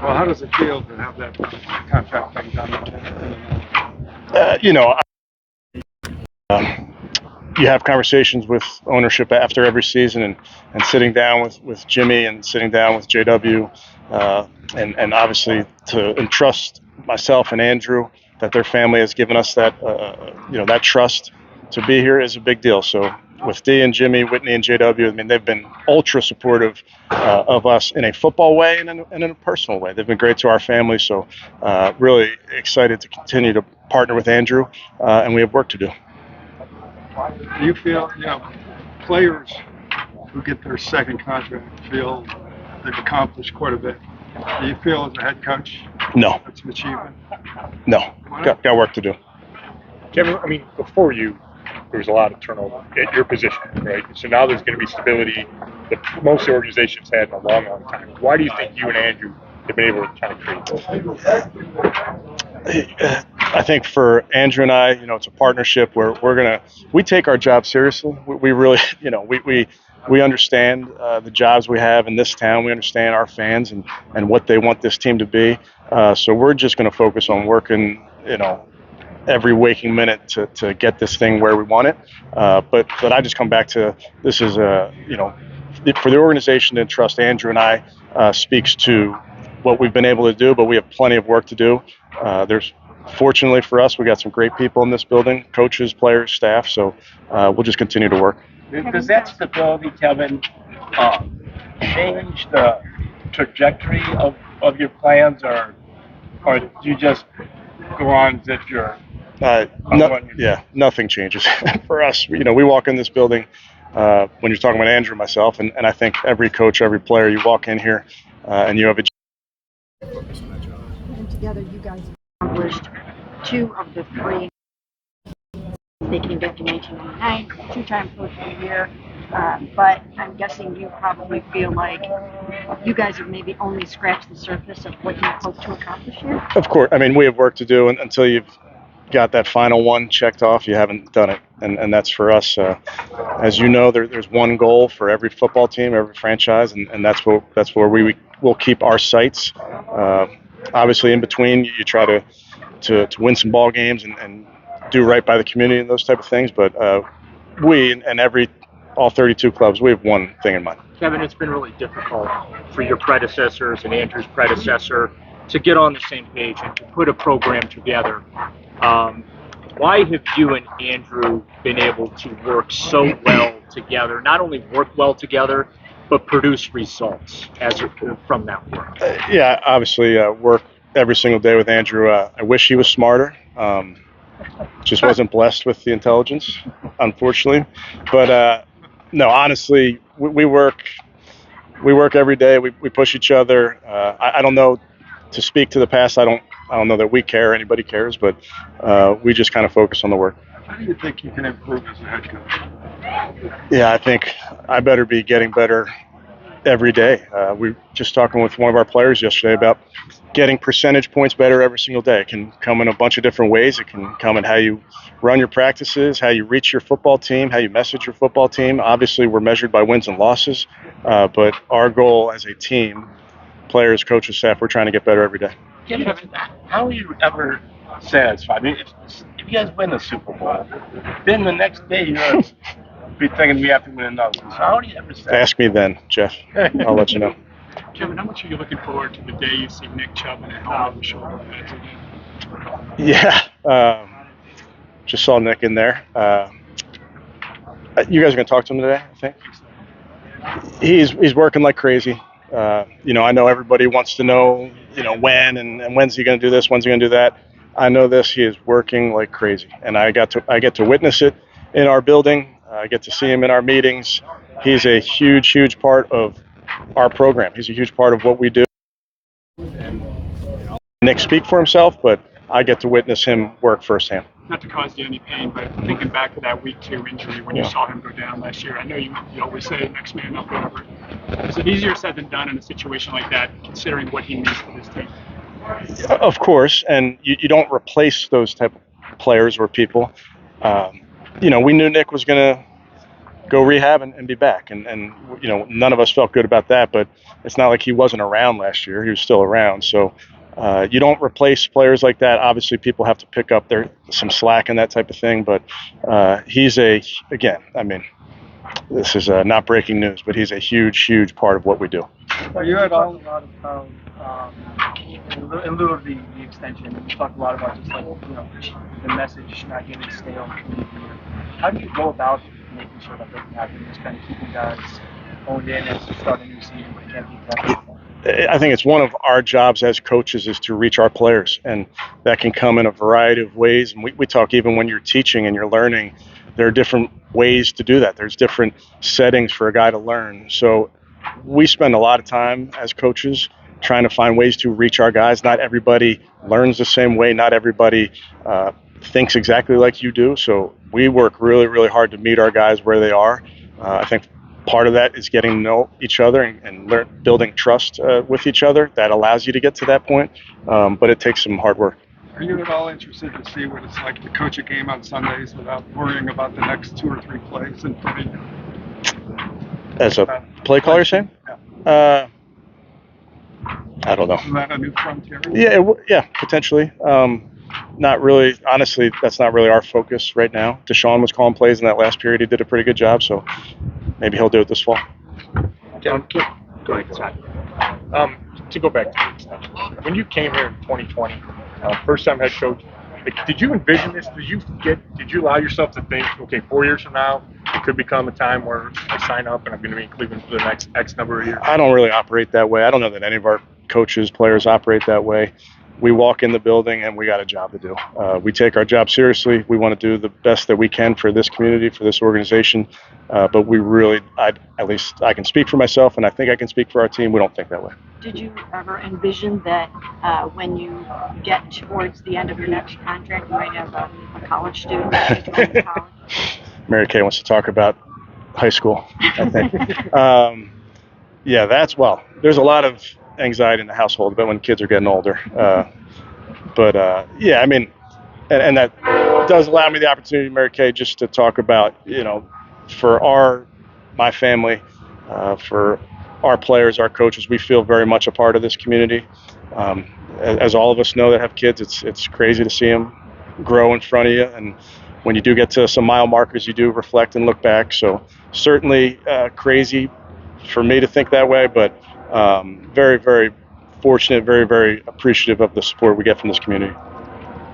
Well, how does it feel to have that contract thing done? You have conversations with ownership after every season, and sitting down with Jimmy and sitting down with JW, and obviously to entrust myself and Andrew that their family has given us that that trust to be here is a big deal. So with D and Jimmy, Whitney and JW, I mean, they've been ultra supportive of us in a football way and in a personal way. They've been great to our family. So really excited to continue to partner with Andrew, and we have work to do. Do you feel, players who get their second contract feel they've accomplished quite a bit? Do you feel as a head coach No. that's an achievement? No. Got work to do. Kevin, I mean, before you, there was a lot of turnover at your position, right? So now there's going to be stability that most of the organizations had in a long, long time. Why do you think you and Andrew have been able to kind of create this? I think for Andrew and I, it's a partnership where we take our job seriously. We really, we understand the jobs we have in this town. We understand our fans and what they want this team to be. So we're just going to focus on working, every waking minute to get this thing where we want it. But I just come back to this is for the organization to trust Andrew and I speaks to what we've been able to do, but we have plenty of work to do. Fortunately for us, we got some great people in this building, coaches, players, staff, so we'll just continue to work. Does that stability, Kevin, change the trajectory of your plans, or do you just go on as if you're nothing changes for us. We walk in this building when you're talking about Andrew and myself, and I think every coach, every player, you walk in here and you have a focus on that job. And together, you guys accomplished 2 of the 3. They came back in 1999, 2-time Coach of the Year. But I'm guessing you probably feel like you guys have maybe only scratched the surface of what you hope to accomplish here. Of course. I mean, we have work to do, and until you've got that final one checked off, you haven't done it. And that's for us. As you know, there's one goal for every football team, every franchise, and that's where we will keep our sights. Obviously, in between, you try to win some ball games and do right by the community and those type of things. But we and all 32 clubs, we have one thing in mind. Kevin, it's been really difficult for your predecessors and Andrew's predecessor to get on the same page and to put a program together. Why have you and Andrew been able to work so well together? Not only work well together, but produce results from that work. Obviously work every single day with Andrew. I wish he was smarter. Just wasn't blessed with the intelligence, unfortunately. But no, honestly, we work every day. We push each other. I don't know, to speak to the past, I don't know that we care, anybody cares, but we just kind of focus on the work. How do you think you can improve as a head coach? Yeah, I think I better be getting better every day. We were just talking with one of our players yesterday about getting percentage points better every single day. It can come in a bunch of different ways. It can come in how you run your practices, how you reach your football team, how you message your football team. Obviously, we're measured by wins and losses, but our goal as a team, players, coaches, staff, we're trying to get better every day. Kevin, how are you ever satisfied? I mean, if you guys win the Super Bowl, then the next day you're be thinking we have to win another one. So how do you ever say? Ask me then, Jeff. I'll let you know. Kevin, how much are you looking forward to the day you see Nick Chubb in a helmet on the shoulder pads again? Yeah, just saw Nick in there. You guys are going to talk to him today, I think? He's working like crazy. I know everybody wants to know, when and when's he going to do this, when's he going to do that. I know this. He is working like crazy, and I get to witness it in our building. I get to see him in our meetings. He's a huge, huge part of our program. He's a huge part of what we do. Nick speak for himself, but I get to witness him work firsthand. Not to cause you any pain, but thinking back to that week 2 injury when you saw him go down last year, I know you always say next man up, whatever. Is it easier said than done in a situation like that, considering what he means to this team? Of course, and you don't replace those type of players or people. We knew Nick was going to go rehab and be back. And none of us felt good about that, but it's not like he wasn't around last year. He was still around. So you don't replace players like that. Obviously, people have to pick up some slack and that type of thing. But this is not breaking news, but he's a huge part of what we do. Well, you had all a lot of in lieu of the extension, you talked a lot about just the message not getting stale. How do you go about making sure that doesn't happen? Just kind of keeping guys honed in as you start a new season, but can't be that. I think it's one of our jobs as coaches is to reach our players, and that can come in a variety of ways. And we talk even when you're teaching and you're learning, there are different ways to do that. There's different settings for a guy to learn. So we spend a lot of time as coaches trying to find ways to reach our guys. Not everybody learns the same way. Not everybody thinks exactly like you do. So we work really hard to meet our guys where they are. I think part of that is getting to know each other and building trust with each other. That allows you to get to that point, but it takes some hard work. Are you at all interested to see what it's like to coach a game on Sundays without worrying about the next 2 or 3 plays in front of you? As a play caller, you're saying? Yeah. I don't know. Is that a new frontier? Yeah, potentially. Not really. Honestly, that's not really our focus right now. Deshaun was calling plays in that last period. He did a pretty good job, so maybe he'll do it this fall. Go ahead, Scott. To go back to stuff, when you came here in 2020, first time head coach, did you envision this? Did you allow yourself to think, okay, 4 years from now, it could become a time where I sign up and I'm going to be in Cleveland for the next X number of years? I don't really operate that way. I don't know that any of our coaches, players operate that way. We walk in the building and we got a job to do. We take our job seriously. We want to do the best that we can for this community, for this organization. But we really, at least I can speak for myself, and I think I can speak for our team. We don't think that way. Did you ever envision that when you get towards the end of your next contract, you might have a college student join college? Mary Kay wants to talk about high school, I think. There's a lot of anxiety in the household about when kids are getting older. And that does allow me the opportunity, Mary Kay, just to talk about, for my family, for our players, our coaches, we feel very much a part of this community. As all of us know that have kids, it's crazy to see them grow in front of you. And when you do get to some mile markers, you do reflect and look back. So certainly crazy for me to think that way, but very fortunate, very appreciative of the support we get from this community.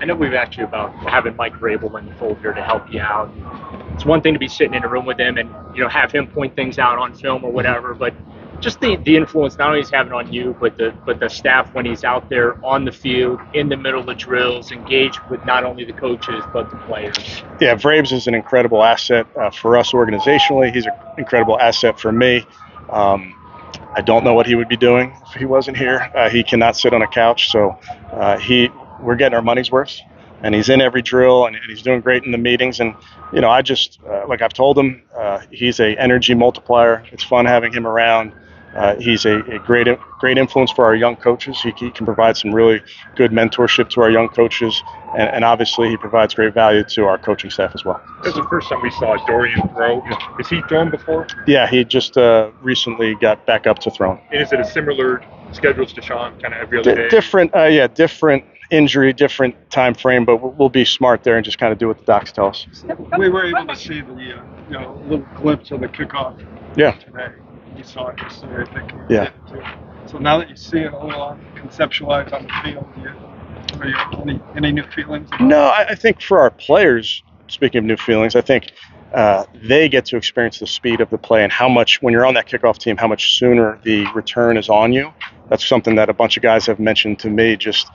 I know we've asked you about having Mike Vrabel in the fold here to help you out. It's one thing to be sitting in a room with him and have him point things out on film or whatever, but just the influence not only he's having on you, but the staff when he's out there on the field, in the middle of drills, engaged with not only the coaches but the players. Yeah, Vrabes is an incredible asset for us organizationally. He's an incredible asset for me. I don't know what he would be doing if he wasn't here. He cannot sit on a couch, so we're getting our money's worth, and he's in every drill, and he's doing great in the meetings. And I just like I've told him, he's a energy multiplier. It's fun having him around. He's a great influence for our young coaches. He can provide some really good mentorship to our young coaches, and obviously he provides great value to our coaching staff as well. This is the first time we saw Dorian throw. Has he thrown before? Yeah, he just recently got back up to throwing. And is it a similar schedule to Deshaun, kind of every other day? Different injury, different time frame, but we'll be smart there and just kind of do what the docs tell us. We were able to see the little glimpse of the kickoff today. You saw it yesterday, I think. Yeah. So now that you see it a little conceptualized on the field, are you any new feelings? No, I think for our players, speaking of new feelings, I think they get to experience the speed of the play and how much, when you're on that kickoff team, how much sooner the return is on you. That's something that a bunch of guys have mentioned to me. Just,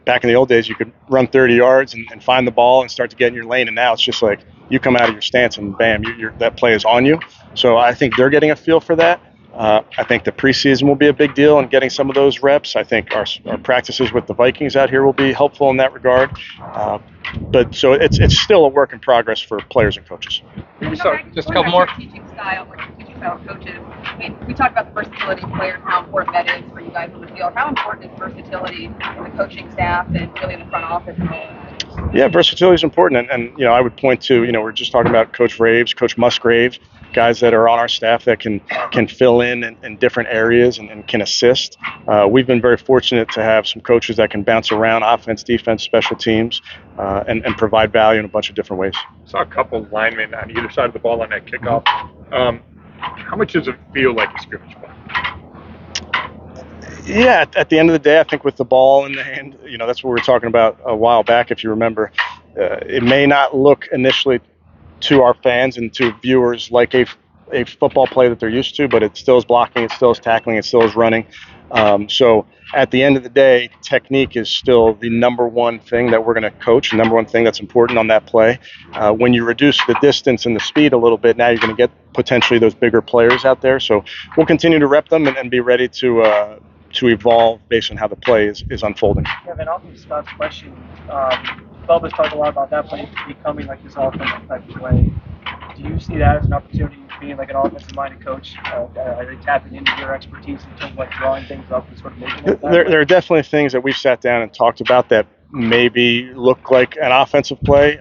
back in the old days, you could run 30 yards and find the ball and start to get in your lane. And now it's just like you come out of your stance and bam, that play is on you. So I think they're getting a feel for that. I think the preseason will be a big deal in getting some of those reps. I think our practices with the Vikings out here will be helpful in that regard. But so it's still a work in progress for players and coaches. Just a couple more. Teaching style, what you're teaching style coaches. I mean, we talked about the versatility of players and how important that is for you guys on the field. How important is versatility in the coaching staff and really in the front office? Yeah, versatility is important, and I would point to we're just talking about Coach Raves, Coach Musgrave, guys that are on our staff that can fill in different areas and can assist. We've been very fortunate to have some coaches that can bounce around offense, defense, special teams, and provide value in a bunch of different ways. I saw a couple of linemen on either side of the ball on that kickoff. How much does it feel like a scrimmage play? Yeah, at the end of the day, I think with the ball in the hand, that's what we were talking about a while back, if you remember. It may not look initially to our fans and to viewers like a football play that they're used to, but it still is blocking, it still is tackling, it still is running. So at the end of the day, technique is still the number one thing that we're going to coach, the number one thing that's important on that play. When you reduce the distance and the speed a little bit, now you're going to get potentially those bigger players out there. So we'll continue to rep them and be ready to evolve based on how the play is unfolding. Kevin, off of Scott's question, Bubba's talked a lot about that play becoming like this offensive type of play. Do you see that as an opportunity, being like an offensive-minded coach? Are they tapping into your expertise in terms of like drawing things up and sort of making it? There are definitely things that we've sat down and talked about that maybe look like an offensive play.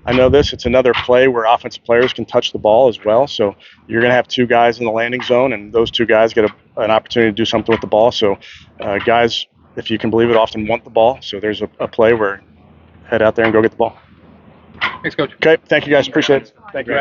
I know it's another play where offensive players can touch the ball as well. So you're going to have two guys in the landing zone, and those two guys get an opportunity to do something with the ball. So guys, if you can believe it, often want the ball. So there's a play where head out there and go get the ball. Thanks, Coach. Okay, thank you guys. Appreciate it. Thank you.